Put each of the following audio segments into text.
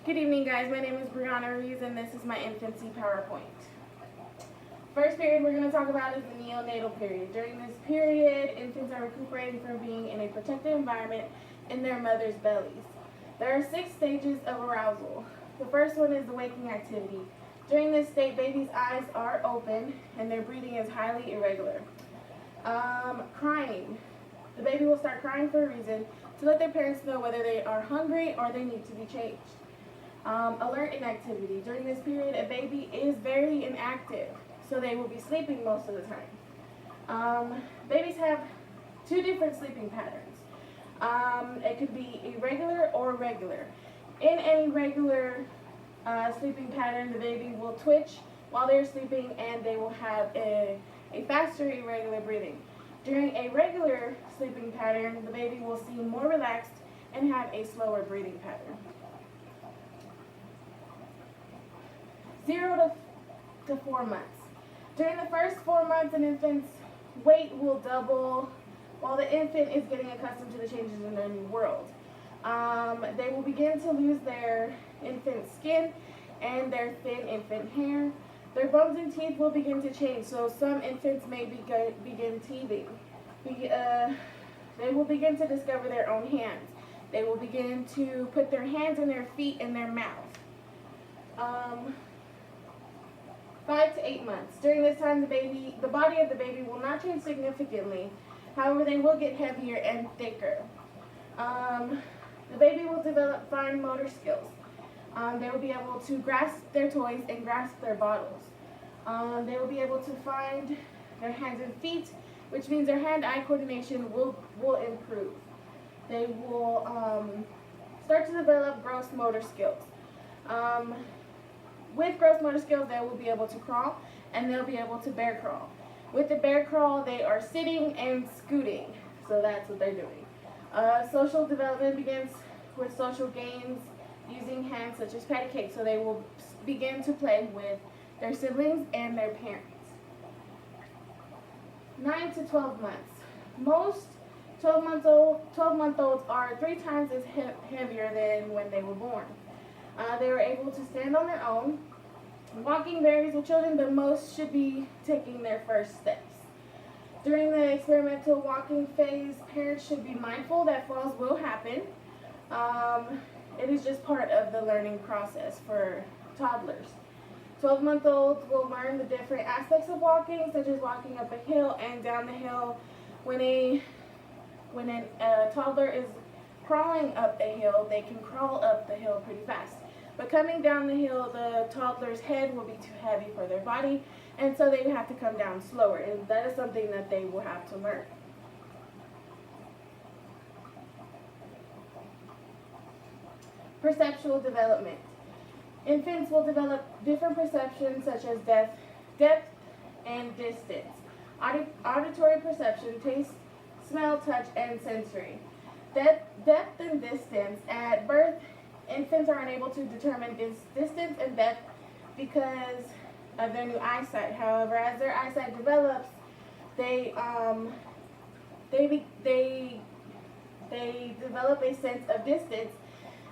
Good evening, guys. My name is Brianna Ruiz, and this is my infancy PowerPoint. First period we're going to talk about is the neonatal period. During this period, infants are recuperating from being in a protected environment in their mother's bellies. There are 6 stages of arousal. The first one is the waking activity. During this state, babies' eyes are open and their breathing is highly irregular. Crying. The baby will start crying for a reason to let their parents know whether they are hungry or they need to be changed. Alert inactivity. During this period, a baby is very inactive, so they will be sleeping most of the time. Babies have 2 different sleeping patterns. It could be irregular or regular. In a regular sleeping pattern, the baby will twitch while they're sleeping and they will have a faster irregular breathing. During a regular sleeping pattern, the baby will seem more relaxed and have a slower breathing pattern. 0 to 4 months. During the first 4 months, an infant's weight will double while the infant is getting accustomed to the changes in their new world. They will begin to lose their infant skin and their thin infant hair. Their bones and teeth will begin to change, so some infants may begin teething. They will begin to discover their own hands. They will begin to put their hands and their feet in their mouth. 5 to 8 months. During this time, the body of the baby will not change significantly. However, they will get heavier and thicker. The baby will develop fine motor skills. They will be able to grasp their toys and grasp their bottles. They will be able to find their hands and feet, which means their hand-eye coordination will improve. They will start to develop gross motor skills. With gross motor skills, they will be able to crawl, and they'll be able to bear crawl. With the bear crawl, they are sitting and scooting, so that's what they're doing. Social development begins with social games using hands such as patty cake, so they will begin to play with their siblings and their parents. 9 to 12 months. Most 12-month-olds are 3 times as heavier than when they were born. They are able to stand on their own. Walking varies with children, but most should be taking their first steps. During the experimental walking phase, parents should be mindful that falls will happen. It is just part of the learning process for toddlers. 12-month-olds will learn the different aspects of walking, such as walking up a hill and down the hill. When a toddler is crawling up a hill, they can crawl up the hill pretty fast. But coming down the hill, the toddler's head will be too heavy for their body, and so they have to come down slower, and that is something that they will have to learn. Perceptual development. Infants will develop different perceptions such as depth and distance, auditory perception, taste, smell, touch, and sensory. Depth and distance. At birth, infants are unable to determine distance and depth because of their new eyesight. However, as their eyesight develops, they develop a sense of distance,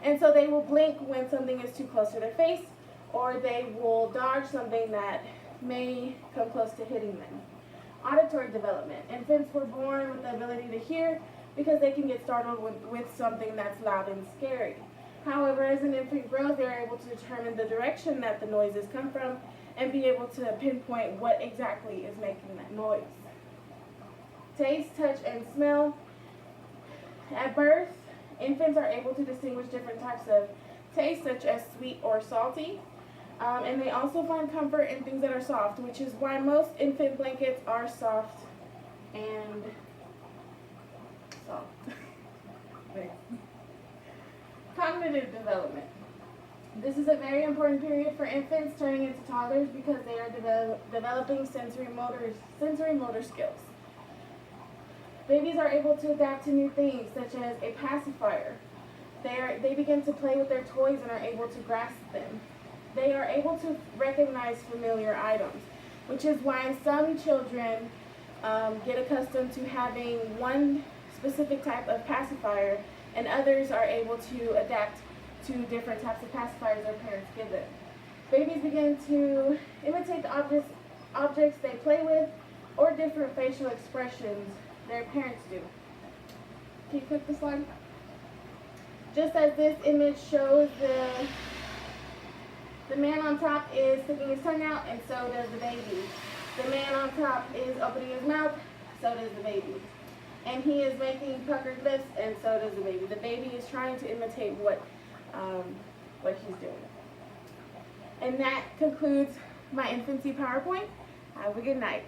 and so they will blink when something is too close to their face, or they will dodge something that may come close to hitting them. Auditory development. Infants were born with the ability to hear because they can get startled with something that's loud and scary. However, as an infant grows, they're able to determine the direction that the noises come from and be able to pinpoint what exactly is making that noise. Taste, touch, and smell. At birth, infants are able to distinguish different types of taste, such as sweet or salty. And they also find comfort in things that are soft, which is why most infant blankets are soft and soft. Cognitive development. This is a very important period for infants turning into toddlers because they are developing sensory motor skills. Babies are able to adapt to new things, such as a pacifier. They begin to play with their toys and are able to grasp them. They are able to recognize familiar items, which is why some children get accustomed to having one specific type of pacifier, and others are able to adapt to different types of pacifiers their parents give them. Babies begin to imitate the objects they play with or different facial expressions their parents do. Can you click the slide? Just as this image shows, the man on top is sticking his tongue out, and so does the baby. The man on top is opening his mouth, so does the baby. And he is making puckered lips, and so does the baby. The baby is trying to imitate what he's doing. And that concludes my infancy PowerPoint. Have a good night.